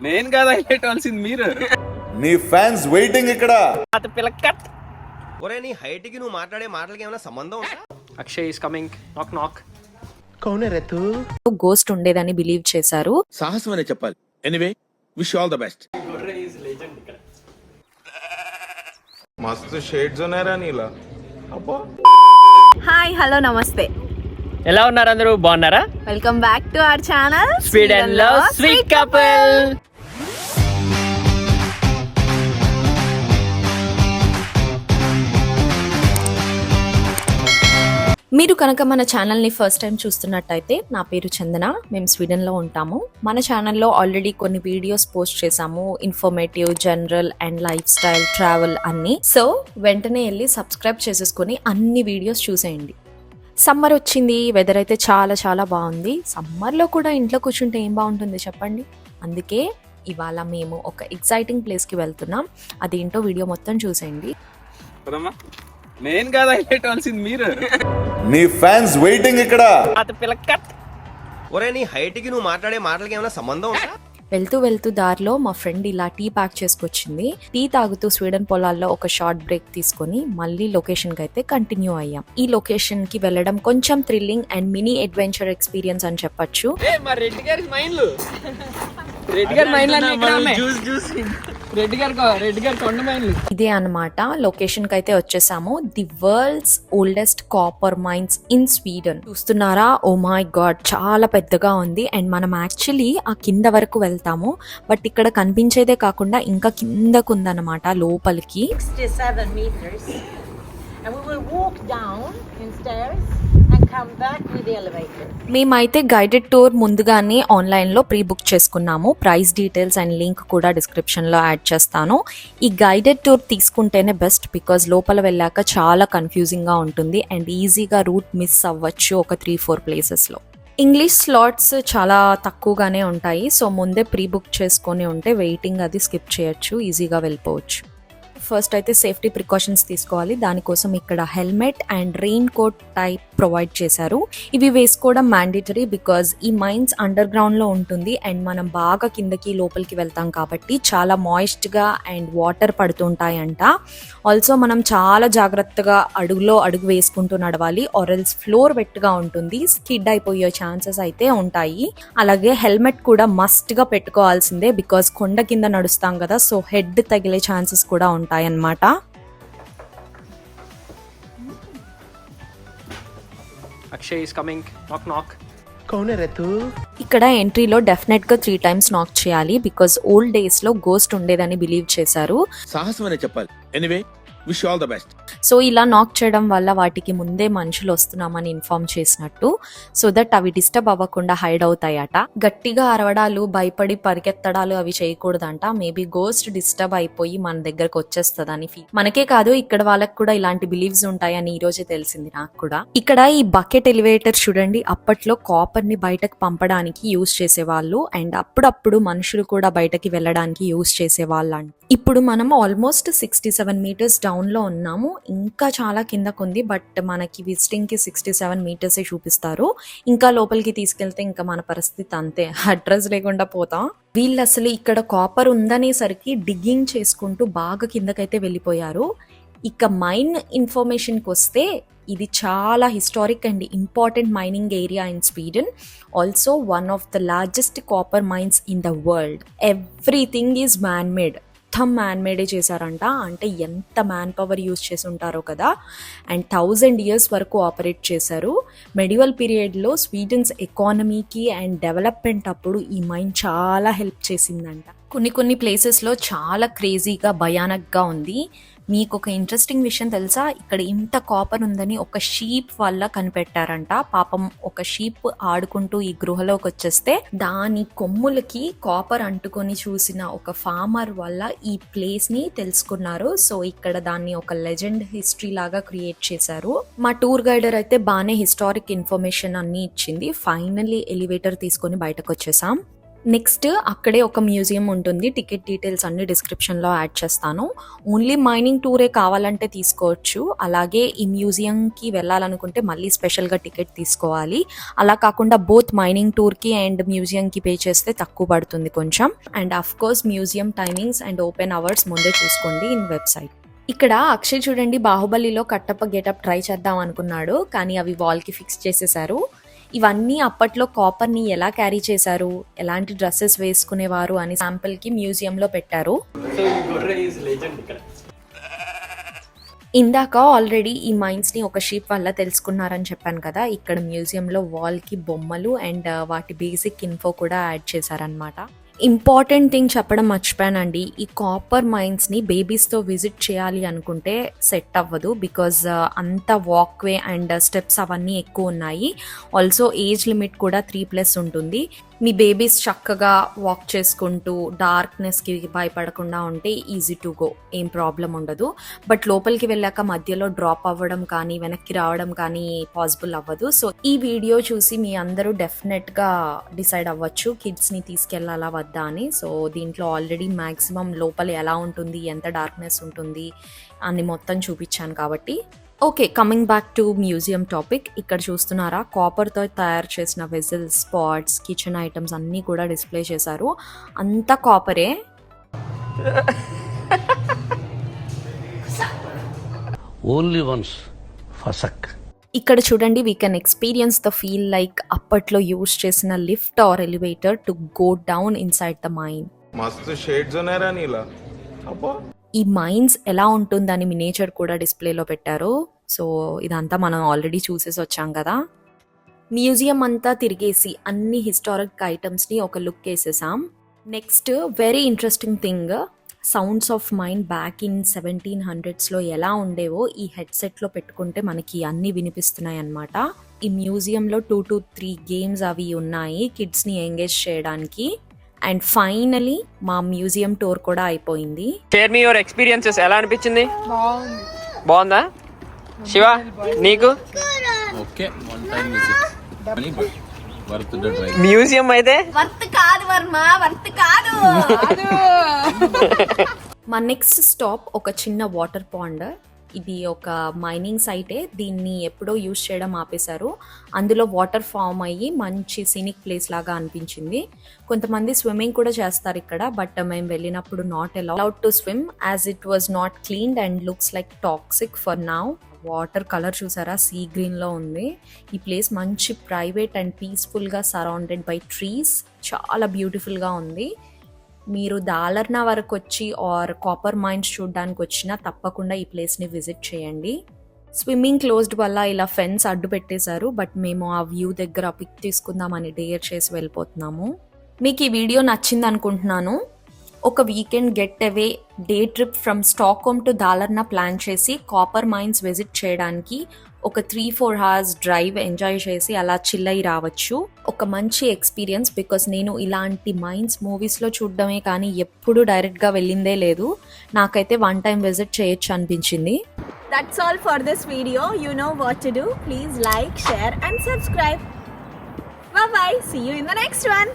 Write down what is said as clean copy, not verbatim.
నేను కాదు హైలైట్ అవ్వాల్సింది మీరు. నీ ఫ్యాన్స్ వెయిటింగ్ ఇక్కడ. ఒరే నీ హైట్ కి నువ్వు మాట్లాడే మాటలకి ఏమైనా సంబంధం ఉందా? Akshay is coming. నాక్ నాక్. కౌనే రేతు గోస్ట్ ఉండేదని బిలీవ్ చేశారు. సాహసం అనే చెప్పాలి. Anyway wish all the best. మస్తు షేడ్స్ ఉన్నారా నీలా. అబ్బా. హాయ్ హలో నమస్తే, ఎలా ఉన్నారు అందరూ? బాగున్నారా? Welcome back to our channel Sweden లో స్వీట్ కపుల్. మీరు కనుక మన ఛానల్ని ఫస్ట్ టైం చూస్తున్నట్టయితే నా పేరు చందన. మేము స్వీడన్లో ఉంటాము. మన ఛానల్లో ఆల్రెడీ కొన్ని వీడియోస్ పోస్ట్ చేసాము, informative, general and life style, travel అన్ని. సో వెంటనే వెళ్ళి సబ్స్క్రైబ్ చేసేసుకొని అన్ని వీడియోస్ చూసేయండి. సమ్మర్ వచ్చింది, వెదర్ అయితే చాలా చాలా బాగుంది. సమ్మర్లో కూడా ఇంట్లో కూర్చుంటే ఏం బాగుంటుంది చెప్పండి. అందుకే ఇవాళ మేము ఒక ఎక్సైటింగ్ ప్లేస్కి వెళ్తున్నాం. అదేంటో వీడియో మొత్తం చూసేయండి. నేను కాదు హైలైట్ అవ్వాల్సింది మీరు. నీ ఫ్యాన్స్ వెయిటింగ్ ఇక్కడ. ఒరే నీ హైట్ కి నువ్వు మాట్లాడే మాటలకి ఏమైనా సంబంధం ఉందా? వెళ్తూ వెళ్తూ దారిలో మా ఫ్రెండ్ ఇలా టీ ప్యాక్ చేసుకొచ్చింది. టీ తాగుతూ స్వీడన్ పొలాల్లో ఒక షార్ట్ బ్రేక్ తీసుకొని మళ్ళీ లొకేషన్ కి అయితే కంటిన్యూ అయ్యాం. ఈ లొకేషన్ కి వెళ్ళడం కొంచెం thrilling and mini adventure experience అని చెప్పొచ్చు. ఇదే అన్నమాట. లొకేషన్ కి అయితే వచ్చేసాము. The world's oldest copper mines in Sweden. చూస్తున్నారా? ఓ మై గాడ్, చాలా పెద్దగా ఉంది. అండ్ మనం యాక్చువల్లీ ఆ కింద వరకు వెళ్తాము, బట్ ఇక్కడ కనిపించేదే కాకుండా ఇంకా కిందకు ఉందన్నమాట లోపలికి. 67 meters, and we will walk down in stairs and come back with the elevator. మేమైతే గైడెడ్ టూర్ ముందుగానే ఆన్లైన్లో ప్రీ బుక్ చేసుకున్నాము. ప్రైస్ డీటెయిల్స్ అండ్ లింక్ కూడా డిస్క్రిప్షన్లో యాడ్ చేస్తాను. ఈ గైడెడ్ టూర్ తీసుకుంటేనే బెస్ట్, బికాజ్ లోపల వెళ్ళాక చాలా కన్ఫ్యూజింగ్గా ఉంటుంది అండ్ ఈజీగా రూట్ మిస్ అవ్వచ్చు ఒక 3-4 ప్లేసెస్లో. ఇంగ్లీష్ స్లాట్స్ చాలా తక్కువగానే ఉంటాయి. సో ముందే ప్రీ బుక్ చేసుకొని ఉంటే వెయిటింగ్ అది స్కిప్ చేయొచ్చు, ఈజీగా వెళ్ళిపోవచ్చు. ఫస్ట్ అయితే సేఫ్టీ ప్రికాషన్స్ తీసుకోవాలి. దానికోసం ఇక్కడ helmet and rain coat type provide చేశారు. ఇవి వేసుకోవడం మ్యాండేటరీ, బికాజ్ ఈ మైన్స్ అండర్ గ్రౌండ్ లో ఉంటుంది అండ్ మనం బాగా కిందకి లోపలికి వెళ్తాం కాబట్టి చాలా మాయిస్ట్ గా అండ్ వాటర్ పడుతుంటాయంట. ఆల్సో మనం చాలా జాగ్రత్తగా అడుగులో అడుగు వేసుకుంటూ నడవాలి, ఆరెల్స్ ఫ్లోర్ వెట్గా ఉంటుంది, స్కిడ్ అయిపోయే ఛాన్సెస్ అయితే ఉంటాయి. అలాగే హెల్మెట్ కూడా మస్ట్ గా పెట్టుకోవాల్సిందే, బికాజ్ కొండ కింద నడుస్తాం కదా, సో హెడ్ తగిలే ఛాన్సెస్ కూడా ఉంటాయి అన్నమాట. Akshay is coming. నాక్ నాక్. కౌనే రేతు ఇక్కడ ఎంట్రీలో డెఫినెట్ గా 3 times నాక్ చేయాలి, బికాజ్ ఓల్డ్ డేస్ లో గోస్ట్ ఉండేదని బిలీవ్ చేశారు. సాహసం అనే చెప్పాలి. Anyway wish all the best. So ఇలా నాక్ చేయడం వల్ల వాటికి ముందే మనుషులు వస్తున్నామని ఇన్ఫార్మ్ చేసినట్టు, సో దట్ అవి డిస్టర్బ్ అవ్వకుండా హైడ్ అవుతాయట. గట్టిగా అరవడాలు, భయపడి పరిగెత్తడాలు అవి చేయకూడదంట. మేబీ గోస్ట్ డిస్టర్బ్ అయిపోయి మన దగ్గరకు వచ్చేస్తుందని మనకే కాదు ఇక్కడ వాళ్ళకి కూడా ఇలాంటి బిలీవ్స్ ఉంటాయని ఈ రోజే తెలిసింది నాకు కూడా. ఇక్కడ ఈ బకెట్ ఎలివేటర్ చూడండి, అప్పట్లో కాపర్ ని బయటకు పంపడానికి యూజ్ చేసేవాళ్ళు అండ్ అప్పుడప్పుడు మనుషులు కూడా బయటకి వెళ్ళడానికి యూజ్ చేసేవాళ్ళు. ఇప్పుడు మనం ఆల్మోస్ట్ 67 meters డౌన్ లో ఉన్నాము. ఇంకా చాలా కిందకుంది, బట్ మనకి విజిటింగ్ కి 67 meters చూపిస్తారు. ఇంకా లోపలికి తీసుకెళ్తే ఇంకా మన పరిస్థితి అంతే, అడ్రస్ లేకుండా పోతాం. వీళ్ళు అసలు ఇక్కడ కాపర్ ఉందనేసరికి డిగ్గింగ్ చేసుకుంటూ బాగా కిందకైతే వెళ్ళిపోయారు. ఇక మైన్ ఇన్ఫర్మేషన్కి వస్తే ఇది చాలా historic and important mining area in Sweden. Also one of the largest copper mines in the world. Everything is man made. మొత్తం మ్యాన్ మేడే చేశారంట. అంటే ఎంత మ్యాన్ పవర్ యూజ్ చేసి ఉంటారో కదా. అండ్ 1000 years వరకు ఆపరేట్ చేశారు. మెడివల్ పీరియడ్లో స్వీడన్స్ ఎకానమీకి అండ్ డెవలప్మెంట్ అప్పుడు ఈ మైన్ చాలా హెల్ప్ చేసిందంట. కొన్ని ప్లేసెస్లో చాలా క్రేజీగా భయానక్గా ఉంది. మీకు ఒక ఇంట్రెస్టింగ్ విషయం తెలుసా? ఇక్కడ ఇంత కాపర్ ఉందని ఒక షీప్ వల్ల కనిపెట్టారంట. పాపం ఒక షీప్ ఆడుకుంటూ ఈ గృహలోకి వచ్చేస్తే దాని కొమ్ములకి కాపర్ అంటుకొని చూసిన ఒక ఫార్మర్ వల్ల ఈ ప్లేస్ ని తెలుసుకున్నారు. సో ఇక్కడ దాన్ని ఒక లెజెండ్ హిస్టరీ లాగా క్రియేట్ చేశారు. మా టూర్ గైడర్ అయితే బాగానే హిస్టారిక్ ఇన్ఫర్మేషన్ అన్ని ఇచ్చింది. ఫైనల్లీ ఎలివేటర్ తీసుకొని బయటకు వచ్చేసాం. నెక్స్ట్ అక్కడే ఒక మ్యూజియం ఉంటుంది. టికెట్ డీటెయిల్స్ అన్ని డిస్క్రిప్షన్లో యాడ్ చేస్తాను. ఓన్లీ మైనింగ్ టూరే కావాలంటే తీసుకోవచ్చు. అలాగే ఈ మ్యూజియంకి వెళ్ళాలనుకుంటే మళ్ళీ స్పెషల్గా టికెట్ తీసుకోవాలి. అలా కాకుండా బోత్ మైనింగ్ టూర్కి అండ్ మ్యూజియంకి పే చేస్తే తక్కువ పడుతుంది కొంచెం. And of course museum timings and open hours ముందే చూసుకోండి ఇన్ వెబ్సైట్. ఇక్కడ అక్షయ్ చూడండి, బాహుబలిలో కట్టప్ప గెటప్ ట్రై చేద్దాం అనుకున్నాడు, కానీ అవి వాల్కి ఫిక్స్ చేసేసారు. ఇవన్నీ అప్పట్లో కాపర్ని ఎలా క్యారీ చేశారు, ఎలాంటి డ్రెస్సెస్ వేసుకునేవారు అని శాంపిల్కి మ్యూజియంలో పెట్టారు. ఇందాక ఆల్రెడీ ఈ మైన్స్ని ఒక షీప్ వల్ల తెలుసుకున్నారని చెప్పాను కదా. ఇక్కడ మ్యూజియంలో వాల్కి బొమ్మలు అండ్ వాటి బేసిక్ ఇన్ఫో కూడా యాడ్ చేశారనమాట. ఇంపార్టెంట్ థింగ్ చెప్పడం మర్చిపోయానండి. ఈ కాపర్ మైన్స్ని బేబీస్తో విజిట్ చేయాలి అనుకుంటే సెట్ అవ్వదు, బికాజ్ అంత వాక్వే అండ్ స్టెప్స్ అవన్నీ ఎక్కువ ఉన్నాయి. ఆల్సో ఏజ్ లిమిట్ కూడా 3+ ఉంటుంది. మీ బేబీస్ చక్కగా వాక్ చేసుకుంటూ డార్క్నెస్కి భయపడకుండా ఉంటే ఈజీ టు గో, ఏం ప్రాబ్లం ఉండదు. బట్ లోపలికి వెళ్ళాక మధ్యలో డ్రాప్ అవ్వడం కానీ వెనక్కి రావడం కానీ పాసిబుల్ అవ్వదు. సో ఈ వీడియో చూసి మీ అందరూ డెఫినెట్గా డిసైడ్ అవ్వచ్చు కిడ్స్ని తీసుకెళ్ళాలా వద్దా అని. సో దీంట్లో ఆల్రెడీ మ్యాక్సిమం లోపల ఎలా ఉంటుంది, ఎంత డార్క్నెస్ ఉంటుంది అని మొత్తం చూపించాను కాబట్టి. Okay, coming back to museum topic. ఇక్కడ చూస్తున్నారా, కాపర్తో తయారు చేసిన వెజిల్స్, పాట్స్, కిచెన్ ఐటమ్స్ అన్నీ కూడా డిస్ప్లే చేశారు. అంతా కాపరే. ఓన్లీ వన్స్ ఫసక్. ఇక్కడ చూడండి, we can experience the feel like అప్పట్లో యూజ్ చేసిన lift or elevator to go down inside the mine. మస్తు షేడ్స్ ఉన్నారా నీలా అబ్బా. ఈ మైన్స్ ఎలా ఉంటుందని మినేచర్ కూడా డిస్ప్లేలో పెట్టారు. సో ఇదంతా మనం ఆల్రెడీ చూసేసి వచ్చాం కదా. మ్యూజియం అంతా తిరిగేసి అన్ని హిస్టారిక్ ఐటమ్స్ని ఒక లుక్ వేసేసాం. Next very interesting thing, sounds of mine back in 1700s ఎలా ఉండేవో ఈ హెడ్సెట్లో పెట్టుకుంటే మనకి అన్నీ వినిపిస్తున్నాయి అన్నమాట. ఈ మ్యూజియంలో 2 to 3 గేమ్స్ అవి ఉన్నాయి కిడ్స్ని ఎంగేజ్ చేయడానికి. అండ్ ఫైనలీ మా మ్యూజియం టూర్ కూడా అయిపోయింది. Share me your experiences. ఎలా అనిపించింది? బాగుందా శివ నీకు? Okay, one time visit worth the drive. Museum అయితే వర్త్ కాదు వర్మ, వర్త్ కాదు. మా నెక్స్ట్ స్టాప్ ఒక చిన్న వాటర్ పాండ్. ఇది ఒక మైనింగ్ సైటే, దీన్ని ఎప్పుడో యూజ్ చేయడం ఆపేశారు. అందులో వాటర్ ఫామ్ అయ్యి మంచి సీనిక్ ప్లేస్ లాగా అనిపించింది. కొంతమంది స్విమ్మింగ్ కూడా చేస్తారు ఇక్కడ, బట్ మేము వెళ్ళినప్పుడు not allowed to swim as it was not cleaned and looks like toxic for now. Water colour చూసారా, సీ గ్రీన్లో ఉంది. ఈ ప్లేస్ మంచి ప్రైవేట్ అండ్ పీస్ఫుల్గా సరౌండెడ్ బై ట్రీస్, చాలా బ్యూటిఫుల్గా ఉంది. మీరు దాలర్నా వరకు వచ్చి ఆర్ కాపర్ మైన్స్ చూడడానికి వచ్చినా తప్పకుండా ఈ ప్లేస్ని విజిట్ చేయండి. స్విమ్మింగ్ క్లోజ్డ్ వల్ల ఇలా ఫెన్స్ అడ్డు పెట్టేశారు, బట్ మేము ఆ వ్యూ దగ్గర పిక్ తీసుకుందామని డేర్ చేసి వెళ్ళిపోతున్నాము. మీకు ఈ వీడియో నచ్చింది అనుకుంటున్నాను. ఒక weekend getaway day trip from Stockholm to Dalarna plan చేసి కాపర్ మైన్స్ విజిట్ చేయడానికి ఒక 3-4 hours డ్రైవ్ ఎంజాయ్ చేసి అలా చిల్ అయి రావచ్చు. ఒక మంచి ఎక్స్పీరియన్స్, బికాస్ నేను ఇలాంటి మైన్స్ మూవీస్లో చూడడమే కానీ ఎప్పుడు డైరెక్ట్గా వెళ్ళిందే లేదు. నాకైతే వన్ టైం విజిట్ చేయొచ్చు అనిపించింది. That's all for this video. You know what to do. Please like, share and subscribe. Bye bye. See you in the next one.